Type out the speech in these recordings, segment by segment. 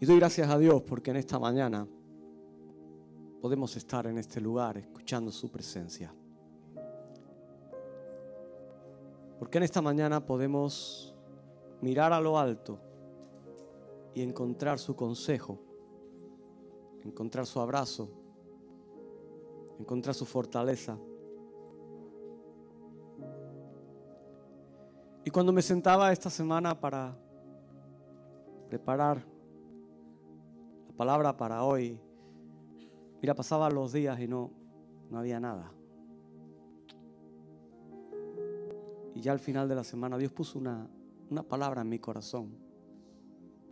doy gracias a Dios porque en esta mañana podemos estar en este lugar escuchando su presencia. Porque en esta mañana podemos mirar a lo alto y encontrar su consejo, encontrar su abrazo, encontrar su fortaleza. Y cuando me sentaba esta semana para preparar la palabra para hoy, mira, pasaban los días y no había nada. Y ya al final de la semana Dios puso una palabra en mi corazón,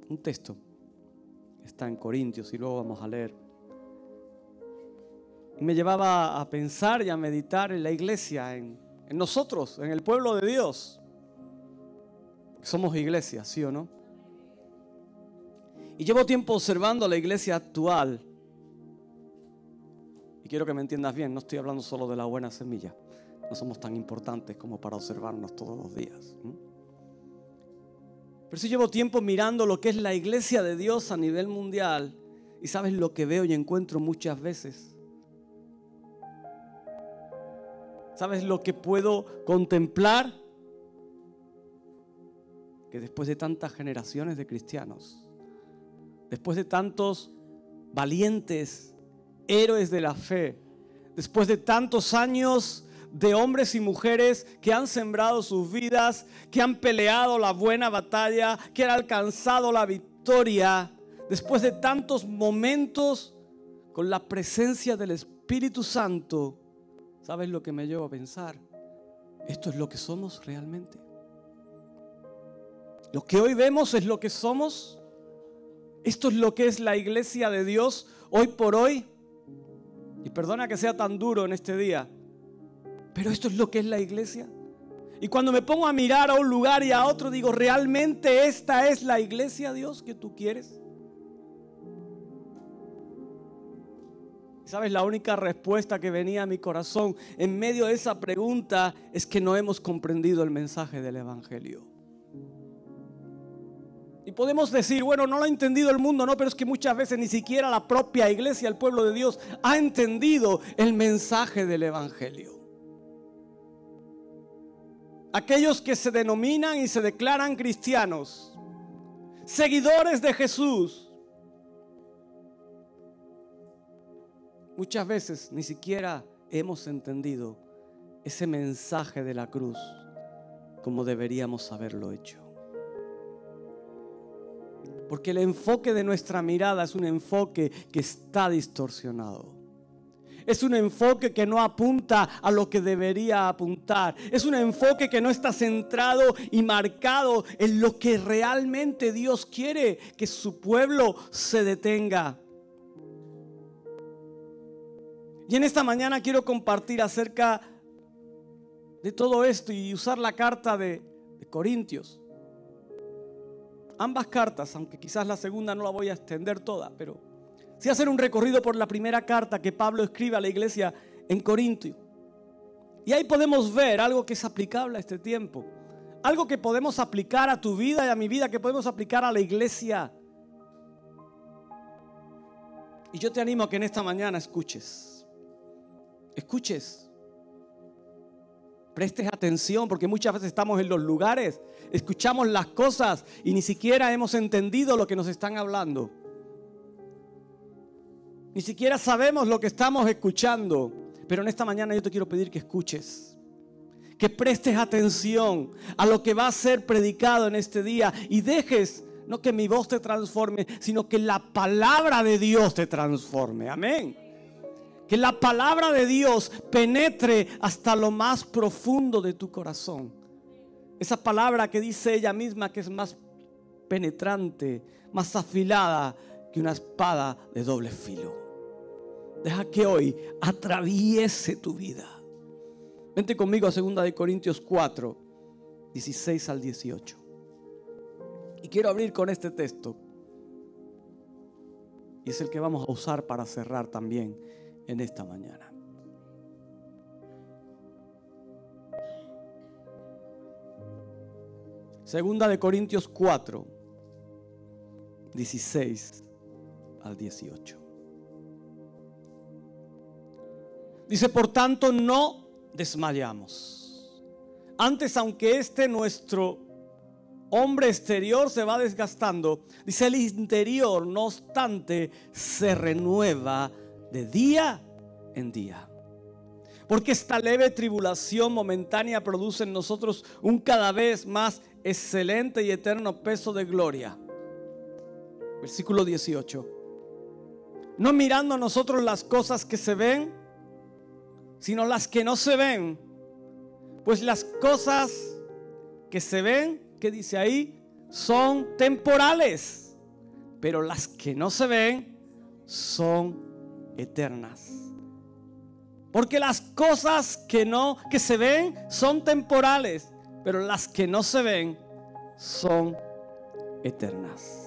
un texto, está en Corintios y luego vamos a leer. Y me llevaba a pensar y a meditar en la iglesia, en nosotros, en el pueblo de Dios. Somos iglesia, ¿sí o no? Y llevo tiempo observando la iglesia actual. Y quiero que me entiendas bien, no estoy hablando solo de la buena semilla. No somos tan importantes como para observarnos todos los días. Pero sí llevo tiempo mirando lo que es la iglesia de Dios a nivel mundial. Y sabes lo que veo y encuentro muchas veces. ¿Sabes lo que puedo contemplar? Que después de tantas generaciones de cristianos, después de tantos valientes héroes de la fe, después de tantos años de hombres y mujeres que han sembrado sus vidas, que han peleado la buena batalla, que han alcanzado la victoria, después de tantos momentos con la presencia del Espíritu Santo, ¿sabes lo que me llevo a pensar? Esto es lo que somos realmente. Lo que hoy vemos es lo que somos. Esto es lo que es la iglesia de Dios hoy por hoy. Y perdona que sea tan duro en este día, pero esto es lo que es la iglesia. Y cuando me pongo a mirar a un lugar y a otro, digo, ¿realmente esta es la iglesia, Dios, que tú quieres? ¿Sabes? La única respuesta que venía a mi corazón en medio de esa pregunta es que no hemos comprendido el mensaje del Evangelio. Y podemos decir, bueno, no lo ha entendido el mundo, no, pero es que muchas veces ni siquiera la propia iglesia, el pueblo de Dios, ha entendido el mensaje del Evangelio. Aquellos que se denominan y se declaran cristianos, seguidores de Jesús, muchas veces ni siquiera hemos entendido ese mensaje de la cruz como deberíamos haberlo hecho. Porque el enfoque de nuestra mirada es un enfoque que está distorsionado. Es un enfoque que no apunta a lo que debería apuntar. Es un enfoque que no está centrado y marcado en lo que realmente Dios quiere que su pueblo se detenga. Y en esta mañana quiero compartir acerca de todo esto y usar la carta de Corintios. Ambas cartas, aunque quizás la segunda no la voy a extender toda, pero sí hacer un recorrido por la primera carta que Pablo escribe a la iglesia en Corintio. Y ahí podemos ver algo que es aplicable a este tiempo. Algo que podemos aplicar a tu vida y a mi vida, que podemos aplicar a la iglesia. Y yo te animo a que en esta mañana escuches. Prestes atención, porque muchas veces estamos en los lugares, escuchamos las cosas y ni siquiera hemos entendido lo que nos están hablando. Ni siquiera sabemos lo que estamos escuchando. Pero en esta mañana yo te quiero pedir que escuches, que prestes atención a lo que va a ser predicado en este día y dejes, no que mi voz te transforme, sino que la palabra de Dios te transforme. Amén. Que la palabra de Dios penetre hasta lo más profundo de tu corazón. Esa palabra que dice ella misma que es más penetrante, más afilada que una espada de doble filo. Deja que hoy atraviese tu vida. Vente conmigo a 2 Corintios 4, 16 al 18. Y quiero abrir con este texto. Y es el que vamos a usar para cerrar también en esta mañana. Segunda de Corintios 4, 16 al 18. Dice, por tanto, no desmayamos. Antes, aunque nuestro hombre exterior se va desgastando, dice, el interior, no obstante, se renueva de día en día. Porque esta leve tribulación momentánea produce en nosotros un cada vez más excelente y eterno peso de gloria. Versículo 18. No mirando a nosotros las cosas que se ven, sino las que no se ven. Pues las cosas que se ven, ¿qué dice ahí? Son temporales. Pero las que no se ven son eternas. Porque las cosas que se ven son temporales, pero las que no se ven son eternas.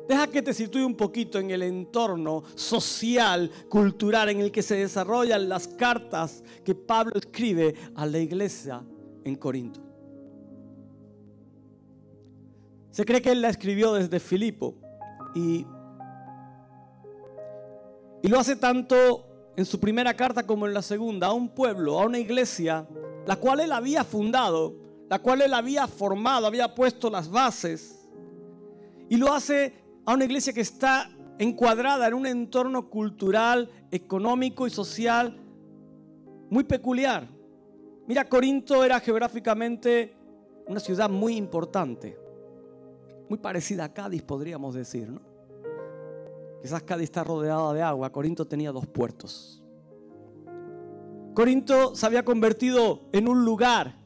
Deja que te sitúe un poquito en el entorno social, cultural en el que se desarrollan las cartas que Pablo escribe a la iglesia en Corinto. Se cree que él la escribió desde Filipo y lo hace tanto en su primera carta como en la segunda, a un pueblo, a una iglesia, la cual él había fundado, la cual él había formado, había puesto las bases, y lo hace a una iglesia que está encuadrada en un entorno cultural, económico y social muy peculiar. Mira, Corinto era geográficamente una ciudad muy importante, muy parecida a Cádiz, podríamos decir, ¿no? Quizás Cádiz está rodeada de agua. Corinto tenía 2 puertos. Corinto se había convertido en un lugar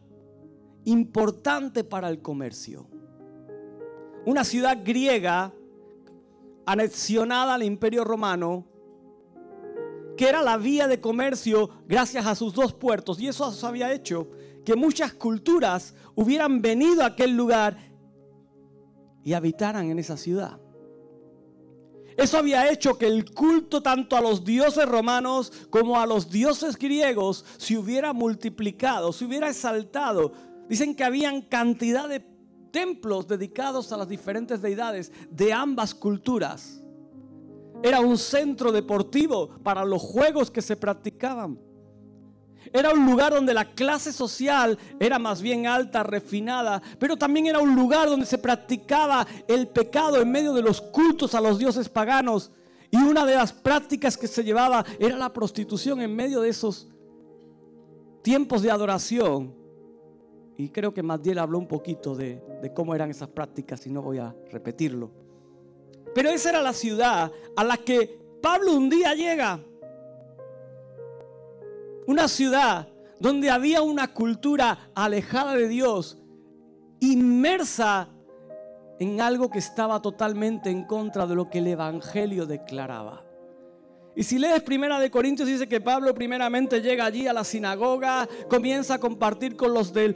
importante para el comercio. Una ciudad griega anexionada al Imperio Romano, que era la vía de comercio gracias a sus 2 puertos. Y eso había hecho que muchas culturas hubieran venido a aquel lugar y habitaran en esa ciudad. Eso había hecho que el culto tanto a los dioses romanos como a los dioses griegos se hubiera multiplicado, se hubiera exaltado. Dicen que habían cantidad de templos dedicados a las diferentes deidades de ambas culturas. Era un centro deportivo para los juegos que se practicaban. Era un lugar donde la clase social era más bien alta, refinada, pero también era un lugar donde se practicaba el pecado en medio de los cultos a los dioses paganos. Y una de las prácticas que se llevaba era la prostitución en medio de esos tiempos de adoración. Y creo que Matiel habló un poquito de cómo eran esas prácticas y no voy a repetirlo. Pero esa era la ciudad a la que Pablo un día llega. Una ciudad donde había una cultura alejada de Dios, inmersa en algo que estaba totalmente en contra de lo que el Evangelio declaraba. Y si lees Primera de Corintios, dice que Pablo primeramente llega allí a la sinagoga, comienza a compartir con los del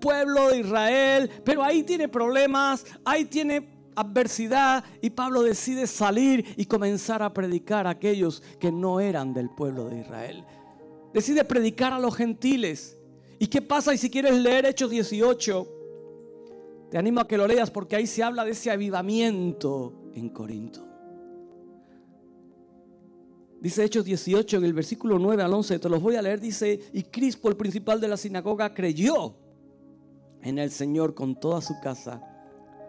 pueblo de Israel, pero ahí tiene problemas, ahí tiene adversidad, y Pablo decide salir y comenzar a predicar a aquellos que no eran del pueblo de Israel. Decide predicar a los gentiles. ¿Y qué pasa? Y si quieres leer Hechos 18, te animo a que lo leas, porque ahí se habla de ese avivamiento en Corinto. Dice Hechos 18 en el versículo 9 al 11, te los voy a leer. Dice, y Crispo, el principal de la sinagoga, creyó en el Señor con toda su casa.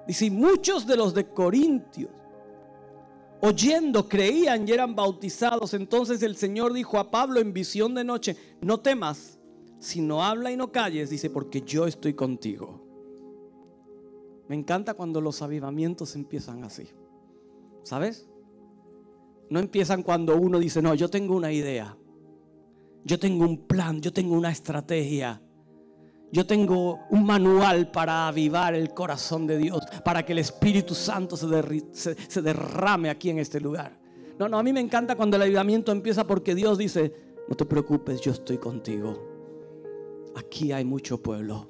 Dice, y muchos de los de Corintios, oyendo, creían y eran bautizados. Entonces el Señor dijo a Pablo en visión de noche, no temas, sino habla y no calles, dice, porque yo estoy contigo. Me encanta cuando los avivamientos empiezan así, ¿sabes? No empiezan cuando uno dice, no, yo tengo una idea, yo tengo un plan, yo tengo una estrategia, yo tengo un manual para avivar el corazón de Dios, para que el Espíritu Santo se derrame aquí en este lugar. No, a mí me encanta cuando el avivamiento empieza, porque Dios dice, no te preocupes, yo estoy contigo. Aquí hay mucho pueblo.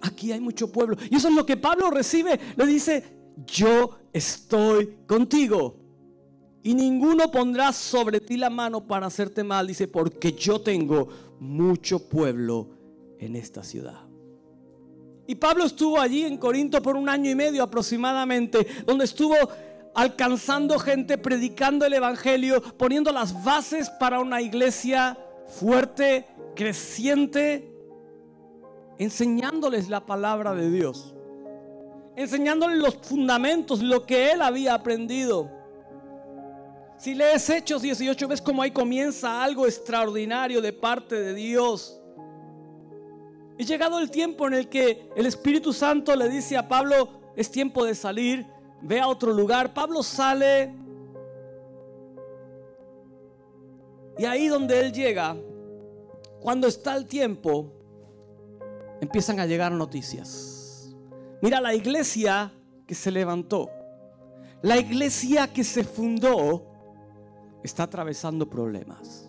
Aquí hay mucho pueblo. Y eso es lo que Pablo recibe. Le dice, yo estoy contigo. Y ninguno pondrá sobre ti la mano para hacerte mal. Dice, porque yo tengo mucho pueblo en esta ciudad. Y Pablo estuvo allí en Corinto por 1 año y medio aproximadamente, donde estuvo alcanzando gente, predicando el evangelio, poniendo las bases para una iglesia fuerte, creciente, enseñándoles la palabra de Dios, enseñándoles los fundamentos, lo que él había aprendido. Si lees Hechos 18, ves cómo ahí comienza algo extraordinario de parte de Dios. Y llegado el tiempo en el que el Espíritu Santo le dice a Pablo: es tiempo de salir, ve a otro lugar. Pablo sale, y ahí donde él llega, cuando está el tiempo, empiezan a llegar noticias. Mira, la iglesia que se levantó, la iglesia que se fundó, está atravesando problemas.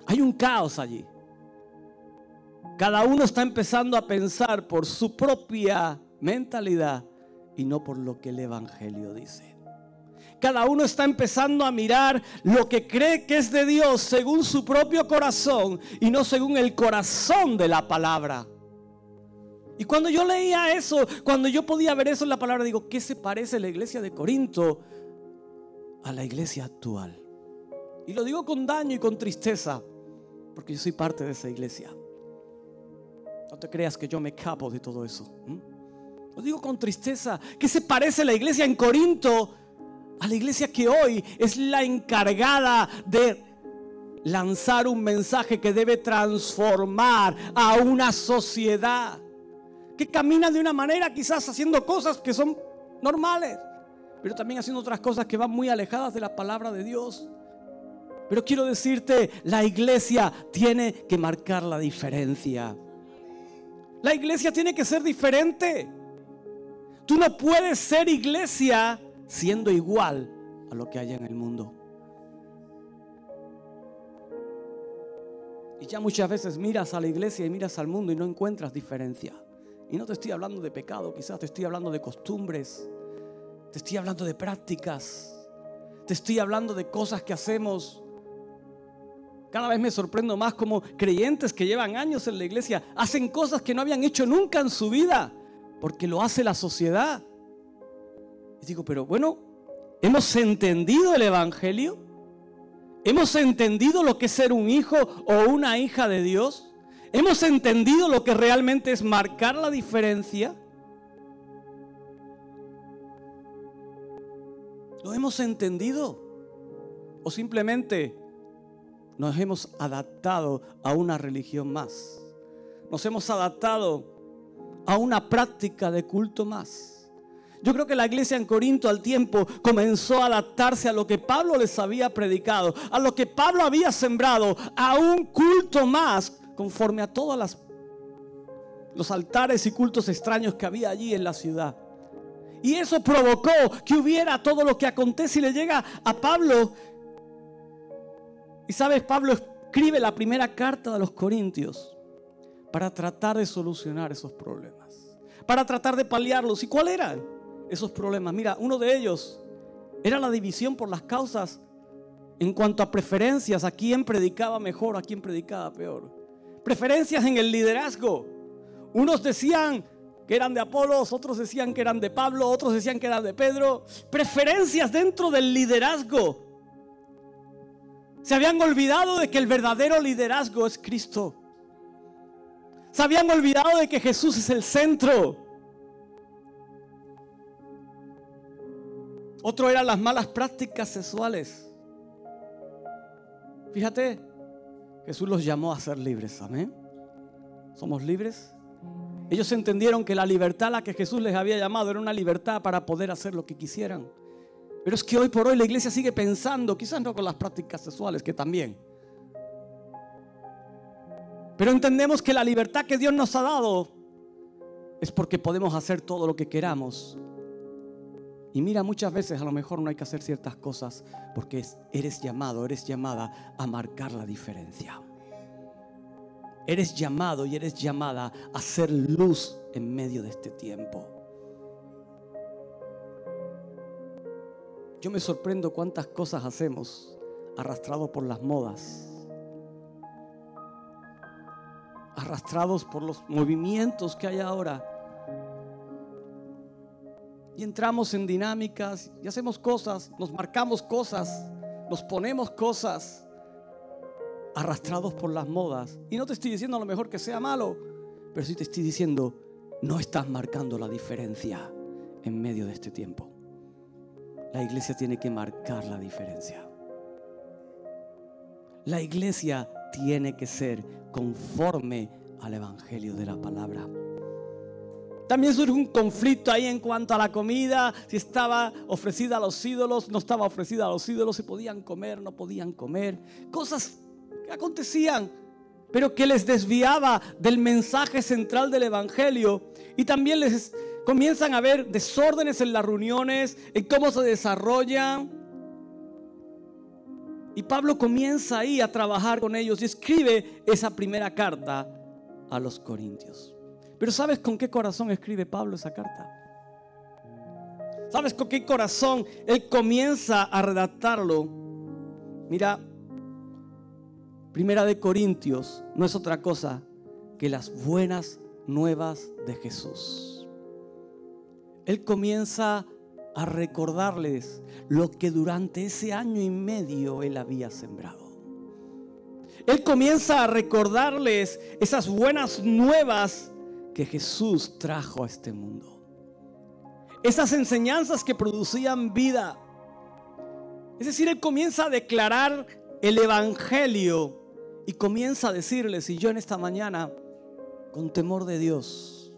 Hay un caos allí. Cada uno está empezando a pensar por su propia mentalidad y no por lo que el evangelio dice. Cada uno está empezando a mirar lo que cree que es de Dios según su propio corazón y no según el corazón de la palabra. Y cuando yo leía eso, cuando yo podía ver eso en la palabra, digo: ¿qué se parece la iglesia de Corinto a la iglesia actual? Y lo digo con daño y con tristeza, porque yo soy parte de esa iglesia. No te creas que yo me escapo de todo eso. Lo digo con tristeza. ¿Qué se parece la iglesia en Corinto a la iglesia que hoy es la encargada de lanzar un mensaje que debe transformar a una sociedad que camina de una manera, quizás haciendo cosas que son normales, pero también haciendo otras cosas que van muy alejadas de la palabra de Dios? Pero quiero decirte, la iglesia tiene que marcar la diferencia. La iglesia tiene que ser diferente. Tú no puedes ser iglesia siendo igual a lo que hay en el mundo. Y ya muchas veces miras a la iglesia y miras al mundo y no encuentras diferencia. Y no te estoy hablando de pecado, quizás te estoy hablando de costumbres, te estoy hablando de prácticas, te estoy hablando de cosas que hacemos. Cada vez me sorprendo más como creyentes que llevan años en la iglesia hacen cosas que no habían hecho nunca en su vida, porque lo hace la sociedad. Y digo, pero bueno, ¿hemos entendido el evangelio? ¿Hemos entendido lo que es ser un hijo o una hija de Dios? ¿Hemos entendido lo que realmente es marcar la diferencia? ¿Lo hemos entendido? ¿O simplemente nos hemos adaptado a una religión más? Nos hemos adaptado a una práctica de culto más. Yo creo que la iglesia en Corinto al tiempo comenzó a adaptarse a lo que Pablo les había predicado, a lo que Pablo había sembrado, a un culto más conforme a todos los altares y cultos extraños que había allí en la ciudad. Y eso provocó que hubiera todo lo que acontece y le llega a Pablo. Y sabes, Pablo escribe la primera carta de los Corintios para tratar de solucionar esos problemas, para tratar de paliarlos. ¿Y cuáles eran esos problemas? Mira, uno de ellos era la división por las causas en cuanto a preferencias, a quién predicaba mejor, a quién predicaba peor. Preferencias en el liderazgo. Unos decían que eran de Apolos, otros decían que eran de Pablo, otros decían que eran de Pedro. Preferencias dentro del liderazgo. Se habían olvidado de que el verdadero liderazgo es Cristo. Se habían olvidado de que Jesús es el centro. Otro eran las malas prácticas sexuales. Fíjate, Jesús los llamó a ser libres. Amén. ¿Somos libres? Ellos entendieron que la libertad a la que Jesús les había llamado era una libertad para poder hacer lo que quisieran. Pero es que hoy por hoy la iglesia sigue pensando, quizás no con las prácticas sexuales, que también, pero entendemos que la libertad que Dios nos ha dado es porque podemos hacer todo lo que queramos. Y mira, muchas veces a lo mejor no hay que hacer ciertas cosas porque eres llamado, eres llamada a marcar la diferencia. Eres llamado y eres llamada a ser luz en medio de este tiempo. Yo me sorprendo cuántas cosas hacemos arrastrados por las modas, arrastrados por los movimientos que hay ahora. Y entramos en dinámicas y hacemos cosas, nos marcamos cosas, nos ponemos cosas, arrastrados por las modas. Y no te estoy diciendo a lo mejor que sea malo, pero sí te estoy diciendo, no estás marcando la diferencia en medio de este tiempo. La iglesia tiene que marcar la diferencia. La iglesia tiene que ser conforme al evangelio de la palabra. También surge un conflicto ahí en cuanto a la comida, si estaba ofrecida a los ídolos, no estaba ofrecida a los ídolos, si podían comer, no podían comer. Cosas que acontecían, pero que les desviaba del mensaje central del evangelio. Y también les comienzan a haber desórdenes en las reuniones, en cómo se desarrollan. Y Pablo comienza ahí a trabajar con ellos y escribe esa primera carta a los Corintios. Pero ¿sabes con qué corazón escribe Pablo esa carta? ¿Sabes con qué corazón él comienza a redactarlo? Mira, Primera de Corintios no es otra cosa que las buenas nuevas de Jesús. Él comienza a recordarles lo que durante ese año y medio él había sembrado. Él comienza a recordarles esas buenas nuevas que Jesús trajo a este mundo. Esas enseñanzas que producían vida. Es decir, él comienza a declarar el evangelio y comienza a decirles, y yo en esta mañana, con temor de Dios,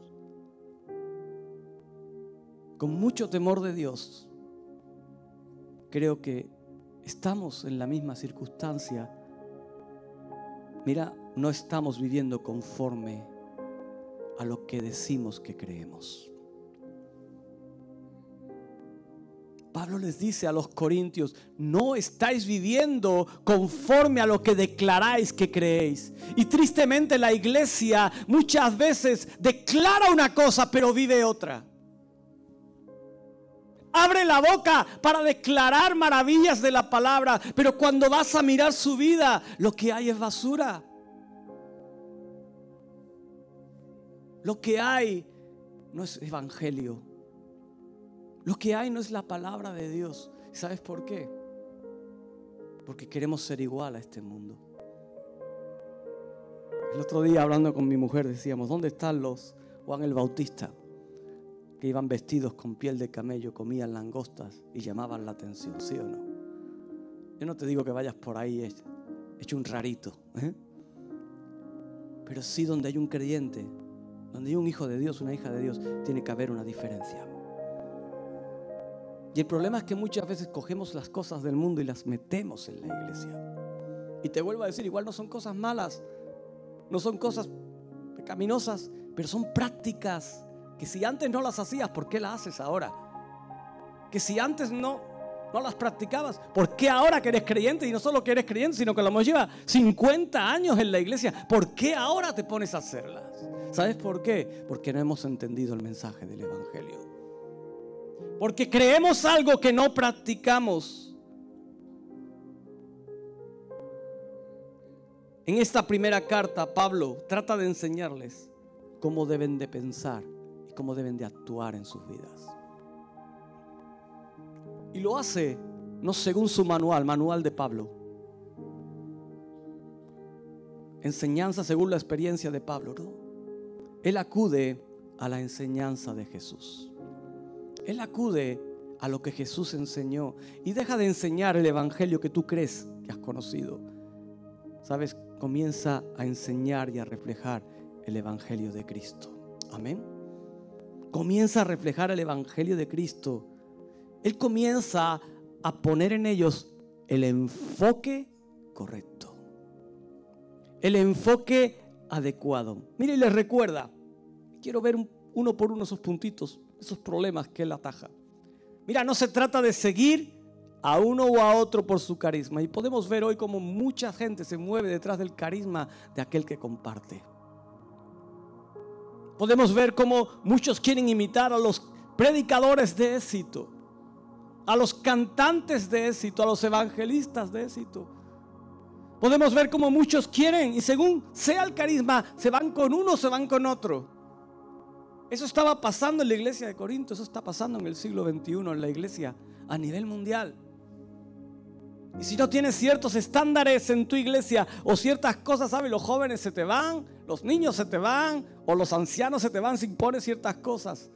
con mucho temor de Dios, creo que estamos en la misma circunstancia. Mira, no estamos viviendo conforme a lo que decimos que creemos. Pablo les dice a los corintios, no estáis viviendo conforme a lo que declaráis que creéis. Y tristemente la iglesia muchas veces declara una cosa pero vive otra. Abre la boca para declarar maravillas de la palabra, pero cuando vas a mirar su vida, lo que hay es basura. Lo que hay no es evangelio. Lo que hay no es la palabra de Dios. ¿Sabes por qué? Porque queremos ser igual a este mundo. El otro día hablando con mi mujer decíamos, ¿dónde están los Juan el Bautista? Que iban vestidos con piel de camello, comían langostas y llamaban la atención, ¿sí o no? Yo no te digo que vayas por ahí hecho un rarito, pero sí donde hay un creyente, donde hay un hijo de Dios, una hija de Dios, tiene que haber una diferencia. Y el problema es que muchas veces cogemos las cosas del mundo y las metemos en la iglesia. Y te vuelvo a decir, igual no son cosas malas, no son cosas pecaminosas, pero son prácticas que si antes no las hacías, ¿por qué las haces ahora? Que si antes no las practicabas, ¿por qué ahora que eres creyente? Y no solo que eres creyente, sino que lo hemos llevado 50 años en la iglesia, ¿por qué ahora te pones a hacerlas? ¿Sabes por qué? Porque no hemos entendido el mensaje del evangelio. Porque creemos algo que no practicamos. En esta primera carta, Pablo trata de enseñarles cómo deben de pensar y cómo deben de actuar en sus vidas. Y lo hace no según su manual de Pablo. Enseñanza según la experiencia de Pablo, ¿no? Él acude a la enseñanza de Jesús. Él acude a lo que Jesús enseñó y deja de enseñar el evangelio que tú crees que has conocido. ¿Sabes? Comienza a enseñar y a reflejar el evangelio de Cristo. Amén. Comienza a reflejar el evangelio de Cristo. Él comienza a poner en ellos el enfoque correcto, el enfoque adecuado. Mira, y les recuerda, quiero ver uno por uno esos puntitos, esos problemas que él ataja. Mira, no se trata de seguir a uno o a otro por su carisma. Y podemos ver hoy cómo mucha gente se mueve detrás del carisma de aquel que comparte. Podemos ver cómo muchos quieren imitar a los predicadores de éxito, a los cantantes de éxito, a los evangelistas de éxito. Podemos ver cómo muchos quieren y según sea el carisma, se van con uno o se van con otro. Eso estaba pasando en la iglesia de Corinto, eso está pasando en el siglo XXI en la iglesia a nivel mundial. Y si no tienes ciertos estándares en tu iglesia o ciertas cosas, ¿sabes? Los jóvenes se te van, los niños se te van o los ancianos se te van si impones ciertas cosas.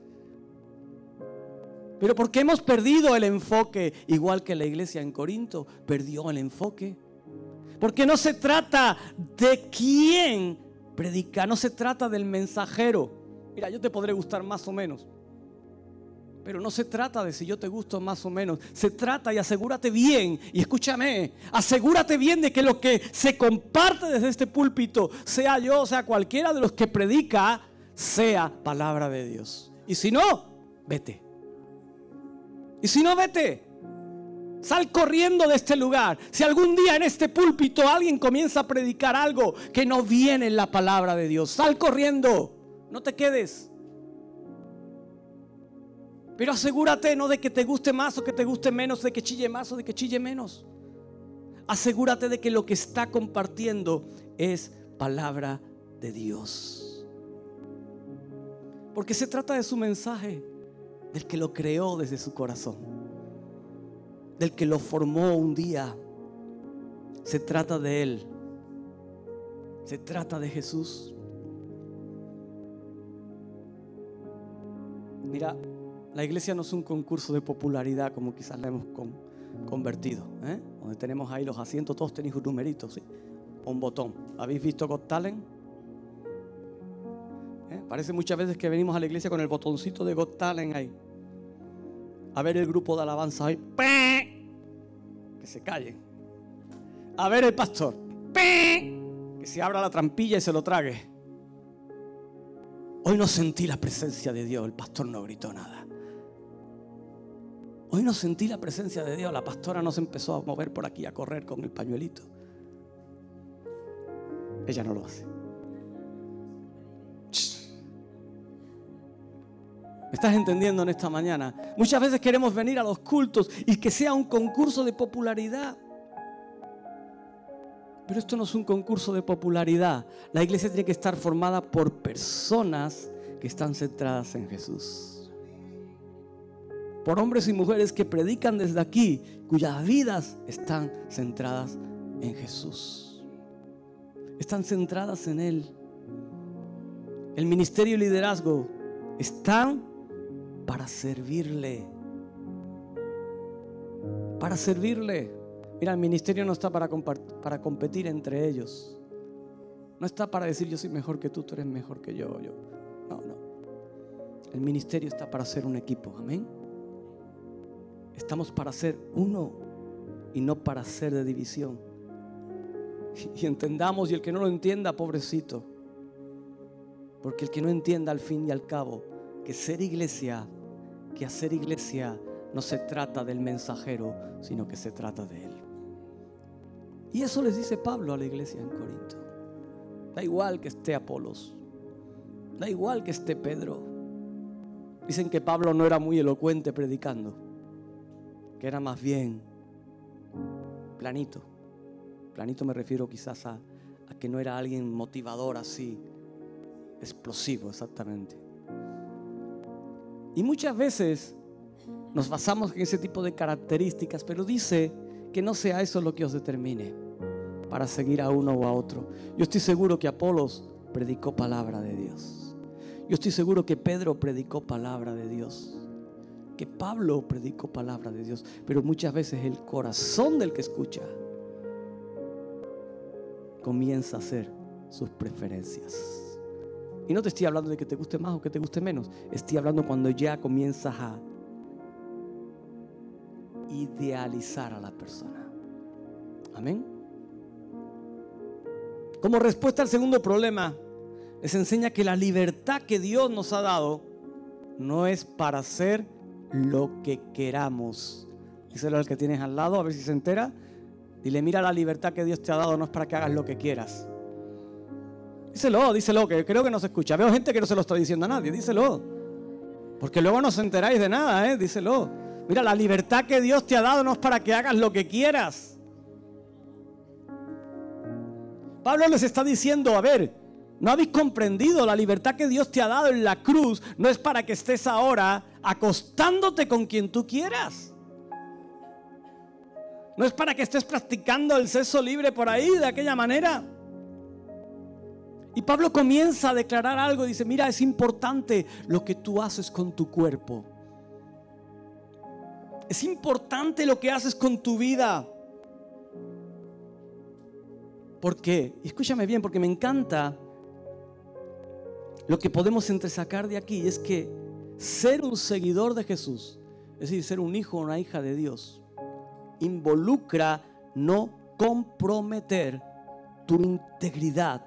Pero porque hemos perdido el enfoque, igual que la iglesia en Corinto perdió el enfoque. Porque no se trata de quién predica, no se trata del mensajero. Mira, yo te podré gustar más o menos, pero no se trata de si yo te gusto más o menos. Se trata, y asegúrate bien, y escúchame, asegúrate bien de que lo que se comparte desde este púlpito, sea yo, sea cualquiera de los que predica, sea palabra de Dios. Y si no, vete. Y si no, vete. Sal corriendo de este lugar. Si algún día en este púlpito alguien comienza a predicar algo que no viene en la palabra de Dios, sal corriendo. No te quedes. Pero asegúrate no de que te guste más o que te guste menos, de que chille más o de que chille menos. Asegúrate de que lo que está compartiendo es palabra de Dios. Porque se trata de su mensaje, del que lo creó desde su corazón, del que lo formó un día. Se trata de Él. Se trata de Jesús. Mira, la iglesia no es un concurso de popularidad como quizás la hemos convertido, donde tenemos ahí los asientos, todos tenéis un numerito, ¿sí? Un botón. ¿Habéis visto Got Talent? Parece muchas veces que venimos a la iglesia con el botoncito de Got Talent ahí. A ver el grupo de alabanza ahí. Que se callen. A ver el pastor. Que se abra la trampilla y se lo trague. Hoy no sentí la presencia de Dios. El pastor no gritó nada. Hoy no sentí la presencia de Dios. La pastora no se empezó a mover por aquí, a correr con el pañuelito. Ella no lo hace. ¿Me estás entendiendo en esta mañana? Muchas veces queremos venir a los cultos y que sea un concurso de popularidad. Pero esto no es un concurso de popularidad. La iglesia tiene que estar formada por personas que están centradas en Jesús. Por hombres y mujeres que predican desde aquí, cuyas vidas están centradas en Jesús. Están centradas en Él. El ministerio y liderazgo están para servirle. Para servirle. Mira, el ministerio no está para competir entre ellos. No está para decir yo soy mejor que tú eres mejor que yo. No. El ministerio está para ser un equipo. Amén. Estamos para ser uno y no para ser de división. Y entendamos, y el que no lo entienda, pobrecito. Porque el que no entienda al fin y al cabo que hacer iglesia no se trata del mensajero, sino que se trata de Él. Y eso les dice Pablo a la iglesia en Corinto. Da igual que esté Apolos, da igual que esté Pedro. Dicen que Pablo no era muy elocuente predicando, que era más bien planito. Planito me refiero quizás a que no era alguien motivador así, explosivo exactamente. Y muchas veces nos basamos en ese tipo de características, pero dice que no sea eso lo que os determine para seguir a uno o a otro. Yo estoy seguro que Apolos predicó palabra de Dios. Yo estoy seguro que Pedro predicó palabra de Dios, que Pablo predicó palabra de Dios, pero muchas veces el corazón del que escucha comienza a hacer sus preferencias. Y no te estoy hablando de que te guste más o que te guste menos. Estoy hablando cuando ya comienzas a idealizar a la persona. Amén. Como respuesta al segundo problema, les enseña que la libertad que Dios nos ha dado no es para hacer lo que queramos. Díselo al que tienes al lado, a ver si se entera. Dile, mira, la libertad que Dios te ha dado no es para que hagas lo que quieras. Díselo, que creo que no se escucha. Veo gente que no se lo está diciendo a nadie. Díselo, porque luego no os enteráis de nada, díselo. Mira, la libertad que Dios te ha dado no es para que hagas lo que quieras. Pablo les está diciendo, a ver, ¿no habéis comprendido? La libertad que Dios te ha dado en la cruz no es para que estés ahora acostándote con quien tú quieras. No es para que estés practicando el sexo libre por ahí de aquella manera. Y Pablo comienza a declarar algo. Dice, mira, es importante lo que tú haces con tu cuerpo. Es importante lo que haces con tu vida. ¿Por qué? Y escúchame bien, porque me encanta lo que podemos entresacar de aquí. Es que ser un seguidor de Jesús, es decir, ser un hijo o una hija de Dios, involucra no comprometer tu integridad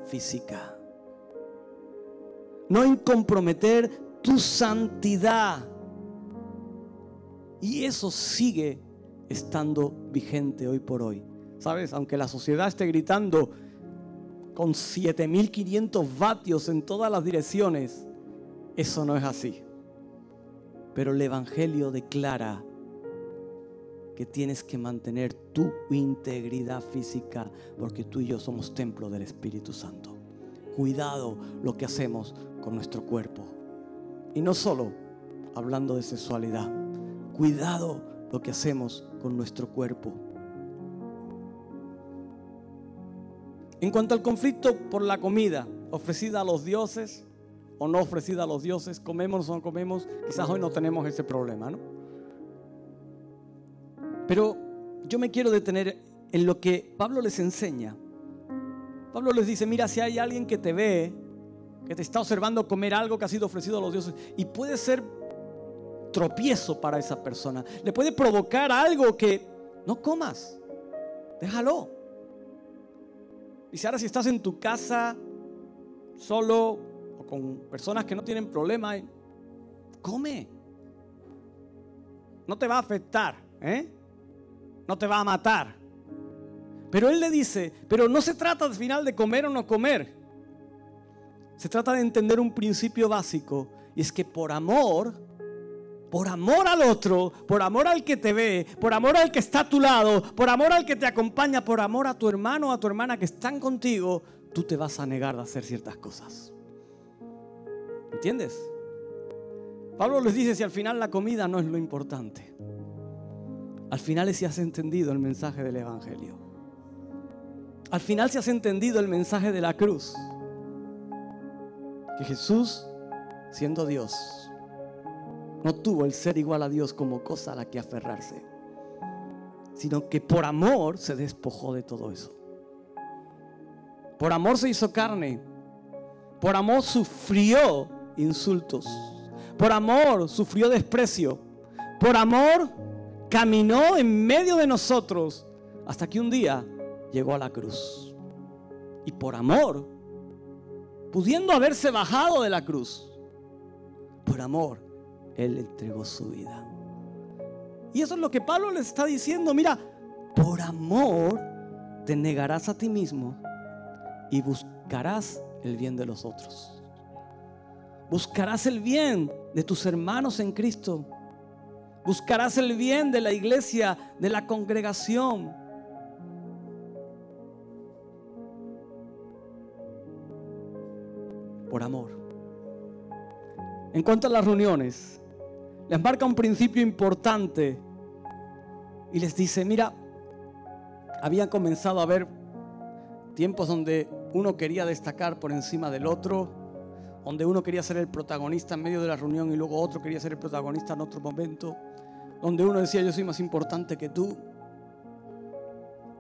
física, no comprometer tu santidad. Y eso sigue estando vigente hoy por hoy. ¿Sabes? Aunque la sociedad esté gritando con 7.500 vatios en todas las direcciones, eso no es así. Pero el Evangelio declara que tienes que mantener tu integridad física, porque tú y yo somos templo del Espíritu Santo. Cuidado lo que hacemos con nuestro cuerpo. Y no solo hablando de sexualidad. Cuidado lo que hacemos con nuestro cuerpo. En cuanto al conflicto por la comida ofrecida a los dioses o no ofrecida a los dioses, comemos o no comemos, quizás hoy no tenemos ese problema, ¿no? Pero yo me quiero detener en lo que Pablo les enseña. Pablo les dice, mira, si hay alguien que te ve, que te está observando comer algo que ha sido ofrecido a los dioses, y puede ser tropiezo para esa persona, le puede provocar algo que no comas, déjalo. Dice, ahora si estás en tu casa solo o con personas que no tienen problema, come. No te va a afectar, no te va a matar. Pero él le dice, pero no se trata al final de comer o no comer. Se trata de entender un principio básico, y es que por amor al otro, por amor al que te ve, por amor al que está a tu lado, por amor al que te acompaña, por amor a tu hermano o a tu hermana que están contigo, tú te vas a negar de hacer ciertas cosas. ¿Entiendes? Pablo les dice, si al final la comida no es lo importante, al final es si has entendido el mensaje del Evangelio. Al final si has entendido el mensaje de la cruz, que Jesús, siendo Dios, no tuvo el ser igual a Dios como cosa a la que aferrarse, sino que por amor se despojó de todo eso. Por amor se hizo carne. Por amor sufrió insultos. Por amor sufrió desprecio. Por amor caminó en medio de nosotros hasta que un día llegó a la cruz. Y por amor, pudiendo haberse bajado de la cruz, por amor, Él entregó su vida. Y eso es lo que Pablo les está diciendo. Mira, por amor te negarás a ti mismo y buscarás el bien de los otros. Buscarás el bien de tus hermanos en Cristo. Buscarás el bien de la iglesia, de la congregación. Por amor. En cuanto a las reuniones, les marca un principio importante y les dice, mira, había comenzado a haber tiempos donde uno quería destacar por encima del otro, donde uno quería ser el protagonista en medio de la reunión y luego otro quería ser el protagonista en otro momento, donde uno decía, yo soy más importante que tú.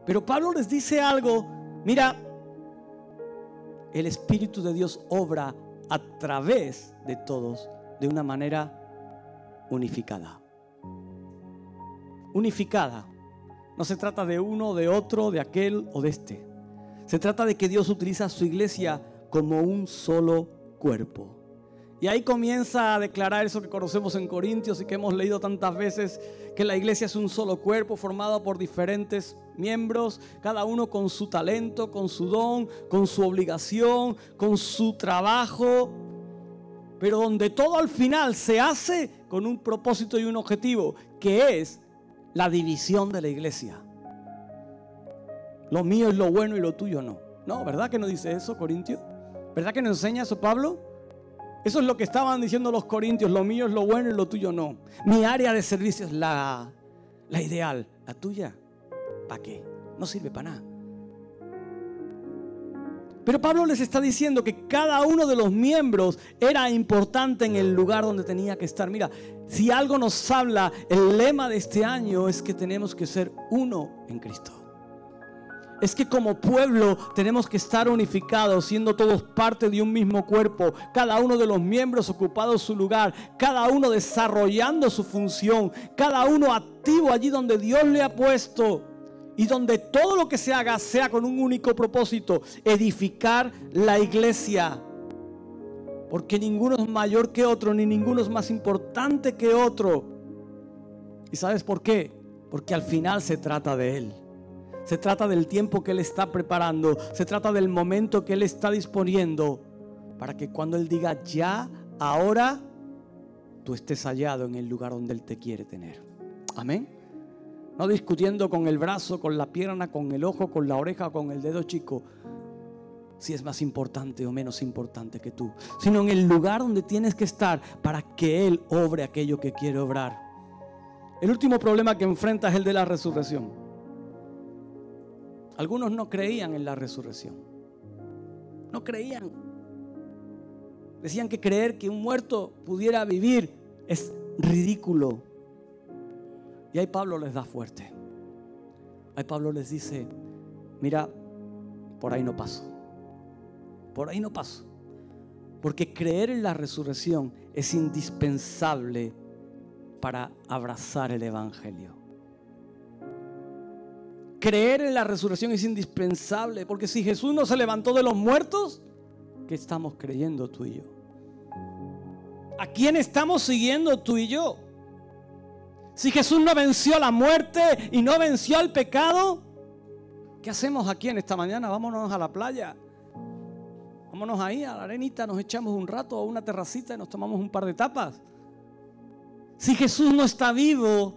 Pero Pablo les dice algo, mira, el Espíritu de Dios obra a través de todos de una manera unificada. Unificada. No se trata de uno, de otro, de aquel o de este. Se trata de que Dios utiliza a su iglesia como un solo cuerpo. Y ahí comienza a declarar eso que conocemos en Corintios y que hemos leído tantas veces, que la iglesia es un solo cuerpo formado por diferentes miembros, cada uno con su talento, con su don, con su obligación, con su trabajo, pero donde todo al final se hace con un propósito y un objetivo, que es la división de la iglesia. Lo mío es lo bueno y lo tuyo no. No, ¿verdad que no dice eso, Corintios? ¿Verdad que no enseña eso, Pablo? Eso es lo que estaban diciendo los corintios. Lo mío es lo bueno y lo tuyo no. Mi área de servicio es la ideal. La tuya, ¿para qué? No sirve para nada. Pero Pablo les está diciendo que cada uno de los miembros era importante en el lugar donde tenía que estar. Mira, si algo nos habla, el lema de este año es que tenemos que ser uno en Cristo. Es que como pueblo tenemos que estar unificados, siendo todos parte de un mismo cuerpo, cada uno de los miembros ocupando su lugar, cada uno desarrollando su función, cada uno activo allí donde Dios le ha puesto, y donde todo lo que se haga sea con un único propósito: edificar la iglesia. Porque ninguno es mayor que otro, ni ninguno es más importante que otro. ¿Y sabes por qué? Porque al final se trata de Él. Se trata del tiempo que Él está preparando. Se trata del momento que Él está disponiendo, para que cuando Él diga ya, ahora, tú estés hallado en el lugar donde Él te quiere tener. Amén. No discutiendo con el brazo, con la pierna, con el ojo, con la oreja, con el dedo chico, si es más importante o menos importante que tú, sino en el lugar donde tienes que estar para que Él obre aquello que quiere obrar. El último problema que enfrenta es el de la resurrección. Algunos no creían en la resurrección. No creían. Decían que creer que un muerto pudiera vivir es ridículo. Y ahí Pablo les da fuerte. Ahí Pablo les dice: mira, por ahí no paso. Por ahí no paso. Porque creer en la resurrección es indispensable para abrazar el evangelio. Creer en la resurrección es indispensable, porque si Jesús no se levantó de los muertos, ¿qué estamos creyendo tú y yo? ¿A quién estamos siguiendo tú y yo? Si Jesús no venció la muerte y no venció al pecado, ¿qué hacemos aquí en esta mañana? Vámonos a la playa. Vámonos ahí a la arenita, nos echamos un rato a una terracita y nos tomamos un par de tapas. Si Jesús no está vivo,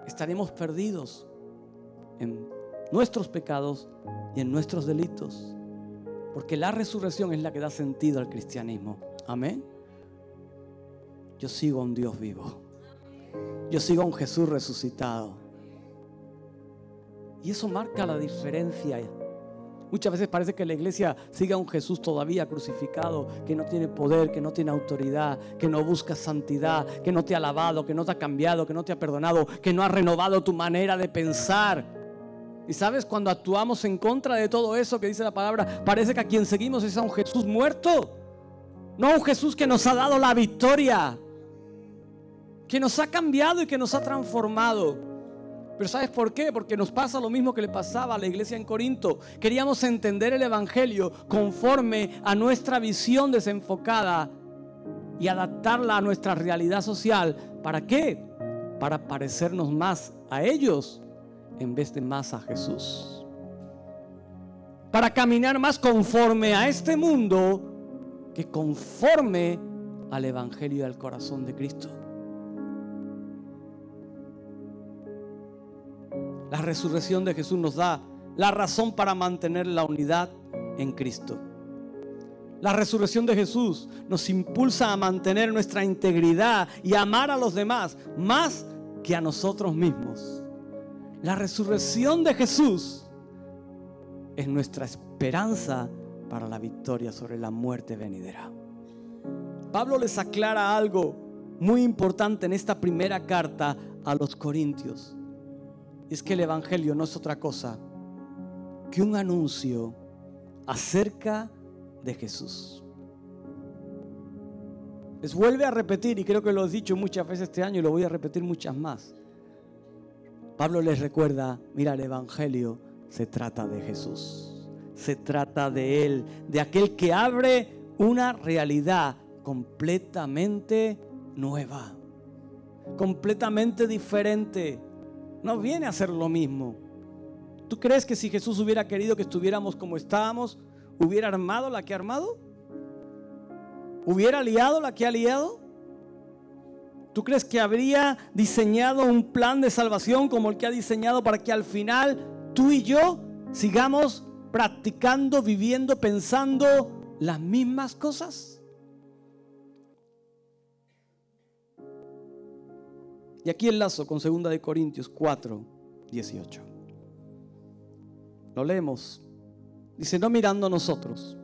estaremos perdidos en nuestros pecados y en nuestros delitos. Porque la resurrección es la que da sentido al cristianismo. Amén. Yo sigo a un Dios vivo. Yo sigo a un Jesús resucitado. Y eso marca la diferencia. Muchas veces parece que la iglesia sigue a un Jesús todavía crucificado, que no tiene poder, que no tiene autoridad, que no busca santidad, que no te ha lavado, que no te ha cambiado, que no te ha perdonado, que no ha renovado tu manera de pensar. Y sabes, cuando actuamos en contra de todo eso que dice la palabra, parece que a quien seguimos es a un Jesús muerto, no a un Jesús que nos ha dado la victoria, que nos ha cambiado y que nos ha transformado. Pero ¿sabes por qué? Porque nos pasa lo mismo que le pasaba a la iglesia en Corinto. Queríamos entender el evangelio conforme a nuestra visión desenfocada y adaptarla a nuestra realidad social. ¿Para qué? Para parecernos más a ellos en vez de más a Jesús. Para caminar más conforme a este mundo que conforme al evangelio y al corazón de Cristo. La resurrección de Jesús nos da la razón para mantener la unidad en Cristo. La resurrección de Jesús nos impulsa a mantener nuestra integridad y amar a los demás más que a nosotros mismos. La resurrección de Jesús es nuestra esperanza para la victoria sobre la muerte venidera. Pablo les aclara algo muy importante en esta primera carta a los Corintios. Es que el evangelio no es otra cosa que un anuncio acerca de Jesús. Les vuelve a repetir, y creo que lo he dicho muchas veces este año y lo voy a repetir muchas más. Pablo les recuerda: mira, el evangelio se trata de Jesús, se trata de Él, de aquel que abre una realidad completamente nueva, completamente diferente. No viene a ser lo mismo. ¿Tú crees que si Jesús hubiera querido que estuviéramos como estábamos, hubiera armado la que ha armado? ¿Hubiera liado la que ha liado? ¿Tú crees que habría diseñado un plan de salvación como el que ha diseñado para que al final tú y yo sigamos practicando, viviendo, pensando las mismas cosas? Y aquí enlazo con 2 Corintios 4, 18. Lo leemos. Dice, no mirando nosotros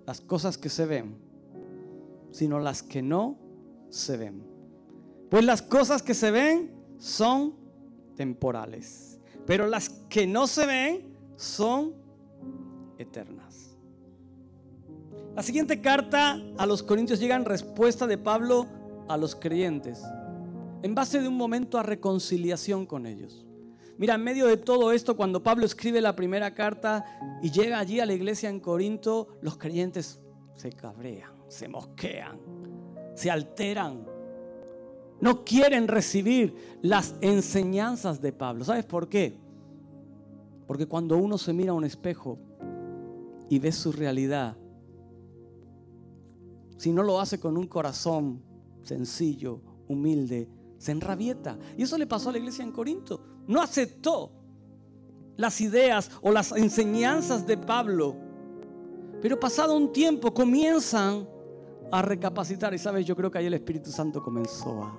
las cosas que se ven, sino las que no se ven. Pues las cosas que se ven son temporales, pero las que no se ven son eternas. La siguiente carta a los Corintios llega en respuesta de Pablo a los creyentes, en base de un momento a reconciliación con ellos. Mira, en medio de todo esto, cuando Pablo escribe la primera carta y llega allí a la iglesia en Corinto, los creyentes se cabrean, se mosquean, se alteran. No quieren recibir las enseñanzas de Pablo. ¿Sabes por qué? Porque cuando uno se mira a un espejo y ve su realidad, si no lo hace con un corazón sencillo, humilde, se enrabieta. Y eso le pasó a la iglesia en Corinto. No aceptó las ideas o las enseñanzas de Pablo. Pero pasado un tiempo comienzan a recapacitar. Y sabes, yo creo que ahí el Espíritu Santo comenzó a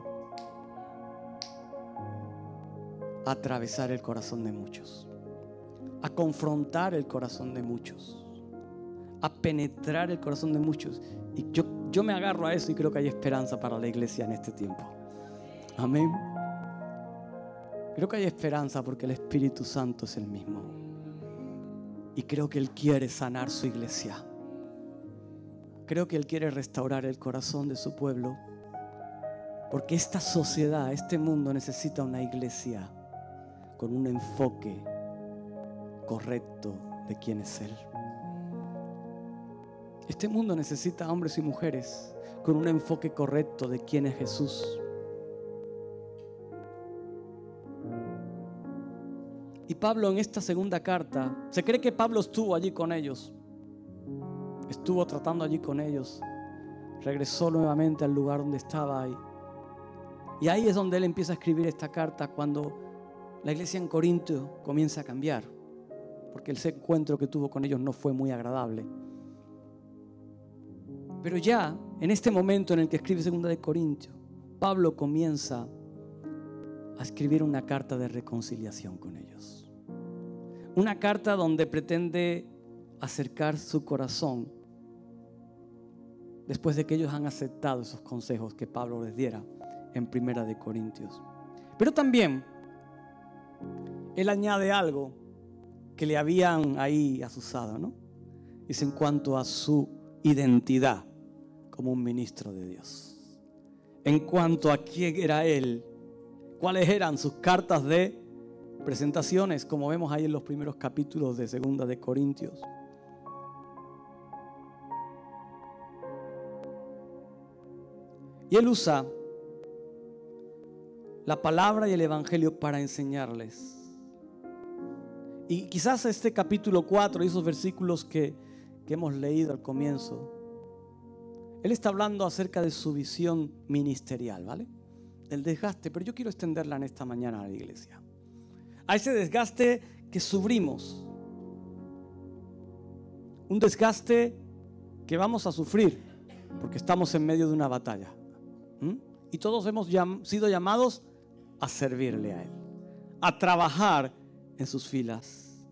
atravesar el corazón de muchos, a confrontar el corazón de muchos, a penetrar el corazón de muchos. Y yo me agarro a eso y creo que hay esperanza para la iglesia en este tiempo. Amén. Creo que hay esperanza porque el Espíritu Santo es el mismo. Y creo que Él quiere sanar su iglesia. Creo que Él quiere restaurar el corazón de su pueblo. Porque esta sociedad, este mundo necesita una iglesia con un enfoque correcto de quién es Él. Este mundo necesita hombres y mujeres con un enfoque correcto de quién es Jesús. Y Pablo en esta segunda carta, se cree que Pablo estuvo allí con ellos. Estuvo tratando allí con ellos. Regresó nuevamente al lugar donde estaba ahí. Y ahí es donde él empieza a escribir esta carta, cuando la iglesia en Corinto comienza a cambiar. Porque ese encuentro que tuvo con ellos no fue muy agradable. Pero ya en este momento en el que escribe 2 Corintios, Pablo comienza a escribir una carta de reconciliación con ellos. Una carta donde pretende acercar su corazón después de que ellos han aceptado esos consejos que Pablo les diera en 1 Corintios. Pero también él añade algo que le habían ahí asusado, ¿no? Es en cuanto a su identidad como un ministro de Dios. En cuanto a quién era él, cuáles eran sus cartas de presentaciones, como vemos ahí en los primeros capítulos de 2 Corintios. Y él usa la palabra y el evangelio para enseñarles. Y quizás este capítulo 4 y esos versículos que hemos leído al comienzo, él está hablando acerca de su visión ministerial, ¿vale? El desgaste, pero yo quiero extenderla en esta mañana a la iglesia. A ese desgaste que sufrimos. Un desgaste que vamos a sufrir porque estamos en medio de una batalla. Y todos hemos sido llamados a servirle a Él, a trabajar en sus filas.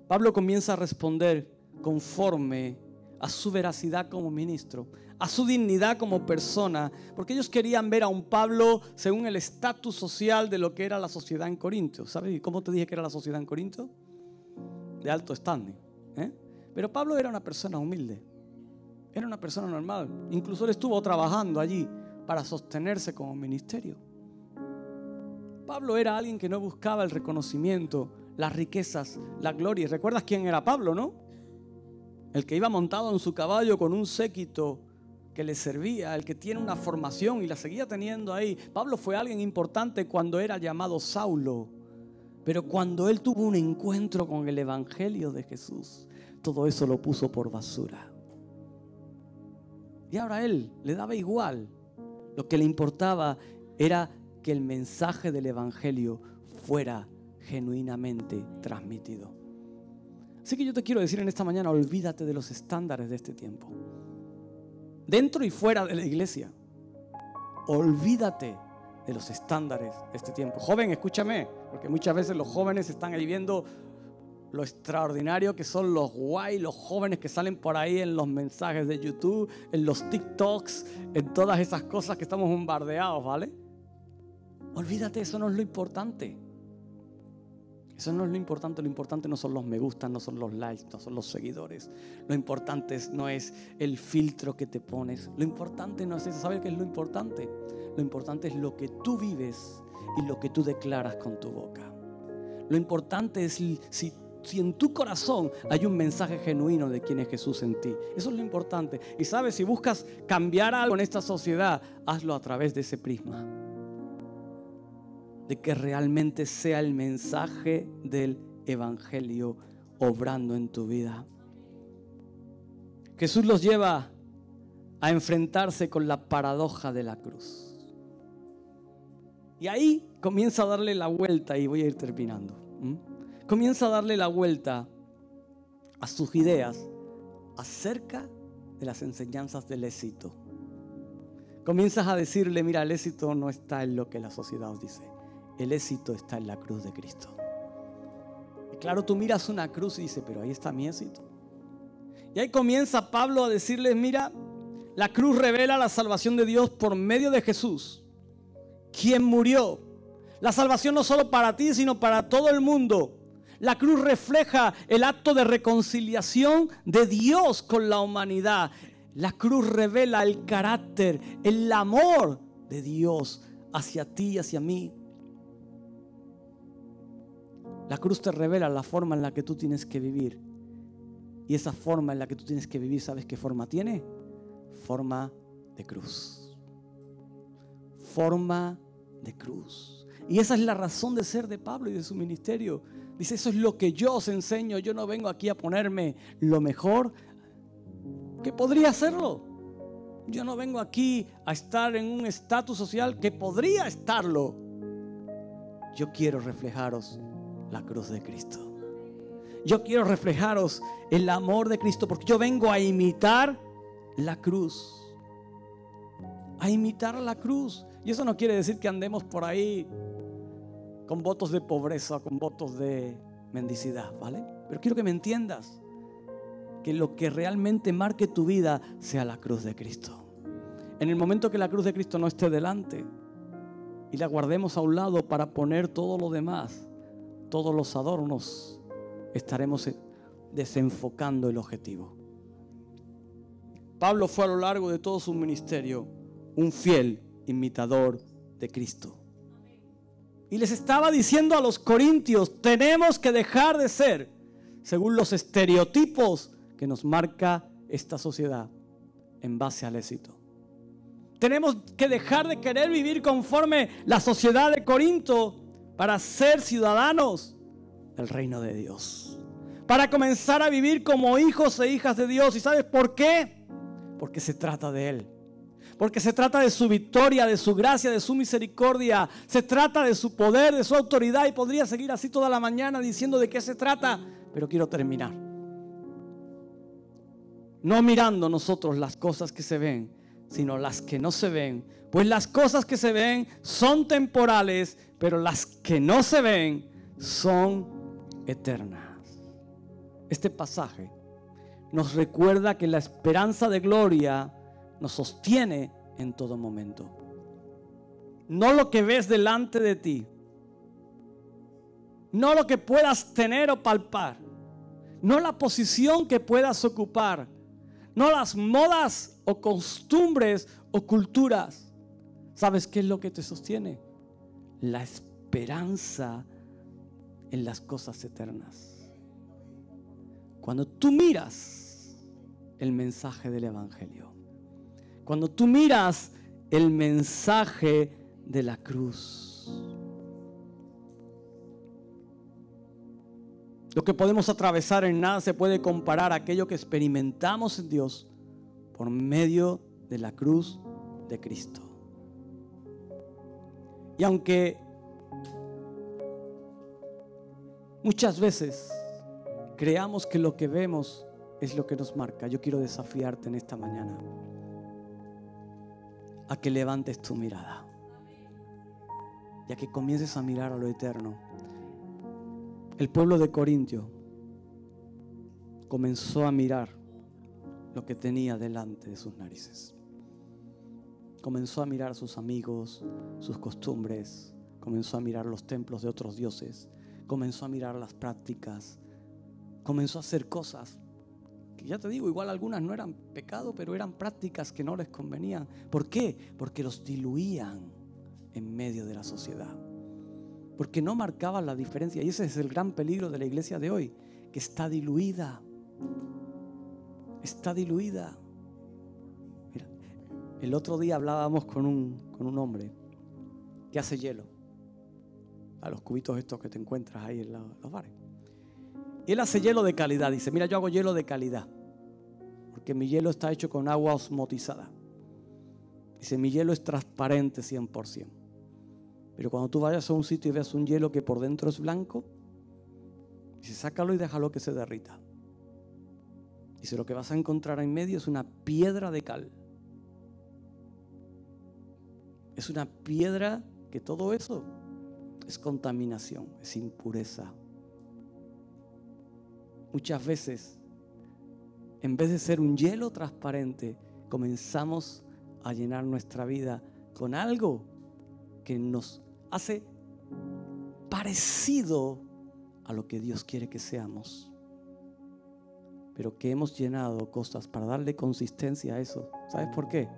Pablo comienza a responder conforme a su veracidad como ministro, a su dignidad como persona, porque ellos querían ver a un Pablo según el estatus social de lo que era la sociedad en Corinto. ¿Sabes cómo te dije que era la sociedad en Corinto? De alto standing, Pero Pablo era una persona humilde, era una persona normal. Incluso él estuvo trabajando allí para sostenerse como ministerio. Pablo era alguien que no buscaba el reconocimiento, las riquezas, la gloria. ¿Recuerdas quién era Pablo, no? El que iba montado en su caballo con un séquito que le servía, el que tiene una formación y la seguía teniendo ahí. Pablo fue alguien importante cuando era llamado Saulo, pero cuando él tuvo un encuentro con el evangelio de Jesús, todo eso lo puso por basura. Y ahora a él le daba igual. Lo que le importaba era que el mensaje del evangelio fuera genuinamente transmitido. Así que yo te quiero decir en esta mañana, olvídate de los estándares de este tiempo. Dentro y fuera de la iglesia. Olvídate de los estándares de este tiempo. Joven, escúchame, porque muchas veces los jóvenes están ahí viendo lo extraordinario que son los guay, los jóvenes que salen por ahí en los mensajes de YouTube, en los TikToks, en todas esas cosas que estamos bombardeados, ¿vale? Olvídate, eso no es lo importante. Eso no es lo importante no son los me gustan, no son los likes, no son los seguidores. Lo importante no es el filtro que te pones. Lo importante no es eso. ¿Sabes qué es lo importante? Lo importante es lo que tú vives y lo que tú declaras con tu boca. Lo importante es si en tu corazón hay un mensaje genuino de quién es Jesús en ti. Eso es lo importante. Y sabes, si buscas cambiar algo en esta sociedad, hazlo a través de ese prisma. De que realmente sea el mensaje del evangelio obrando en tu vida. Jesús los lleva a enfrentarse con la paradoja de la cruz. Y ahí comienza a darle la vuelta, y voy a ir terminando. Comienza a darle la vuelta a sus ideas acerca de las enseñanzas del éxito. Comienzas a decirle, mira, el éxito no está en lo que la sociedad os dice. El éxito está en la cruz de Cristo. Y claro, tú miras una cruz y dices, pero ahí está mi éxito. Y ahí comienza Pablo a decirles, mira, la cruz revela la salvación de Dios por medio de Jesús, quien murió. La salvación no solo para ti, sino para todo el mundo. La cruz refleja el acto de reconciliación de Dios con la humanidad. La cruz revela el carácter, el amor de Dios hacia ti y hacia mí. La cruz te revela la forma en la que tú tienes que vivir. Y esa forma en la que tú tienes que vivir, ¿sabes qué forma tiene? Forma de cruz. Forma de cruz. Y esa es la razón de ser de Pablo y de su ministerio. Dice, eso es lo que yo os enseño. Yo no vengo aquí a ponerme lo mejor que podría hacerlo. Yo no vengo aquí a estar en un estatus social que podría estarlo. Yo quiero reflejaros la cruz de Cristo. Yo quiero reflejaros el amor de Cristo, porque yo vengo a imitar la cruz. A imitar la cruz. Y eso no quiere decir que andemos por ahí con votos de pobreza, con votos de mendicidad, ¿vale? Pero quiero que me entiendas, que lo que realmente marque tu vida sea la cruz de Cristo. En el momento que la cruz de Cristo no esté delante y la guardemos a un lado para poner todo lo demás, todos los adornos, estaremos desenfocando el objetivo. Pablo fue a lo largo de todo su ministerio un fiel imitador de Cristo. Y les estaba diciendo a los corintios, tenemos que dejar de ser según los estereotipos que nos marca esta sociedad en base al éxito. Tenemos que dejar de querer vivir conforme la sociedad de Corinto para ser ciudadanos del reino de Dios. Para comenzar a vivir como hijos e hijas de Dios. ¿Y sabes por qué? Porque se trata de Él. Porque se trata de su victoria, de su gracia, de su misericordia. Se trata de su poder, de su autoridad. Y podría seguir así toda la mañana diciendo de qué se trata. Pero quiero terminar. No mirando nosotros las cosas que se ven, sino las que no se ven. Pues las cosas que se ven son temporales, pero las que no se ven son eternas. Este pasaje nos recuerda que la esperanza de gloria nos sostiene en todo momento. No lo que ves delante de ti, no lo que puedas tener o palpar, no la posición que puedas ocupar, no las modas o costumbres o culturas. ¿Sabes qué es lo que te sostiene? La esperanza en las cosas eternas. Cuando tú miras el mensaje del evangelio, cuando tú miras el mensaje de la cruz, lo que podemos atravesar en nada se puede comparar a aquello que experimentamos en Dios por medio de la cruz de Cristo. Y aunque Muchas veces creamos que lo que vemos es lo que nos marca. Yo quiero desafiarte en esta mañana a que levantes tu mirada y a que comiences a mirar a lo eterno. El pueblo de Corintio comenzó a mirar lo que tenía delante de sus narices. Comenzó a mirar a sus amigos, sus costumbres, comenzó a mirar los templos de otros dioses, comenzó a mirar las prácticas, comenzó a hacer cosas que, ya te digo, igual algunas no eran pecado, pero eran prácticas que no les convenían. ¿Por qué? Porque los diluían en medio de la sociedad, porque no marcaban la diferencia. Y ese es el gran peligro de la iglesia de hoy, que está diluida. Está diluida. Mira, el otro día hablábamos con un hombre que hace hielo, a los cubitos estos que te encuentras ahí en los bares. Y él hace hielo de calidad. Dice, mira, yo hago hielo de calidad, porque mi hielo está hecho con agua osmotizada. Dice, mi hielo es transparente 100%. Pero cuando tú vayas a un sitio y veas un hielo que por dentro es blanco, dice, sácalo y déjalo que se derrita. Dice, lo que vas a encontrar en medio es una piedra de cal. Es una piedra que todo eso es contaminación, es impureza. Muchas veces, en vez de ser un hielo transparente, comenzamos a llenar nuestra vida con algo que nos hace parecido a lo que Dios quiere que seamos, pero que hemos llenado cosas para darle consistencia a eso. ¿Sabes por qué?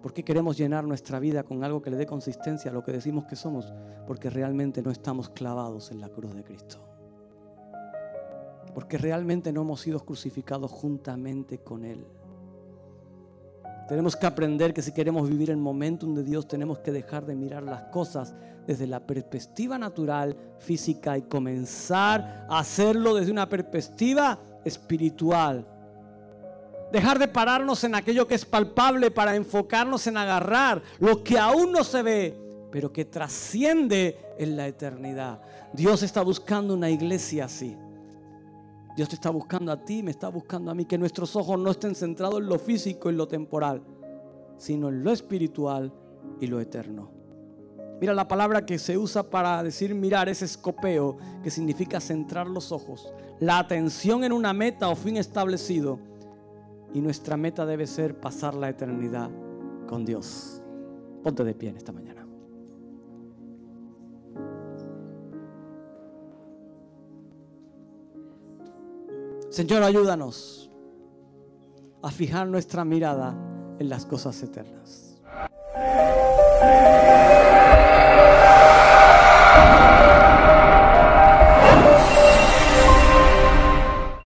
¿Por qué queremos llenar nuestra vida con algo que le dé consistencia a lo que decimos que somos? Porque realmente no estamos clavados en la cruz de Cristo. Porque realmente no hemos sido crucificados juntamente con Él. Tenemos que aprender que si queremos vivir el momentum de Dios, tenemos que dejar de mirar las cosas desde la perspectiva natural, física, y comenzar a hacerlo desde una perspectiva espiritual. Dejar de pararnos en aquello que es palpable para enfocarnos en agarrar lo que aún no se ve, pero que trasciende en la eternidad. Dios está buscando una iglesia así. Dios te está buscando a ti, me está buscando a mí, que nuestros ojos no estén centrados en lo físico y lo temporal, sino en lo espiritual y lo eterno. Mira, la palabra que se usa para decir mirar es escopeo, que significa centrar los ojos, la atención en una meta o fin establecido. Y nuestra meta debe ser pasar la eternidad con Dios. Ponte de pie en esta mañana. Señor, ayúdanos a fijar nuestra mirada en las cosas eternas.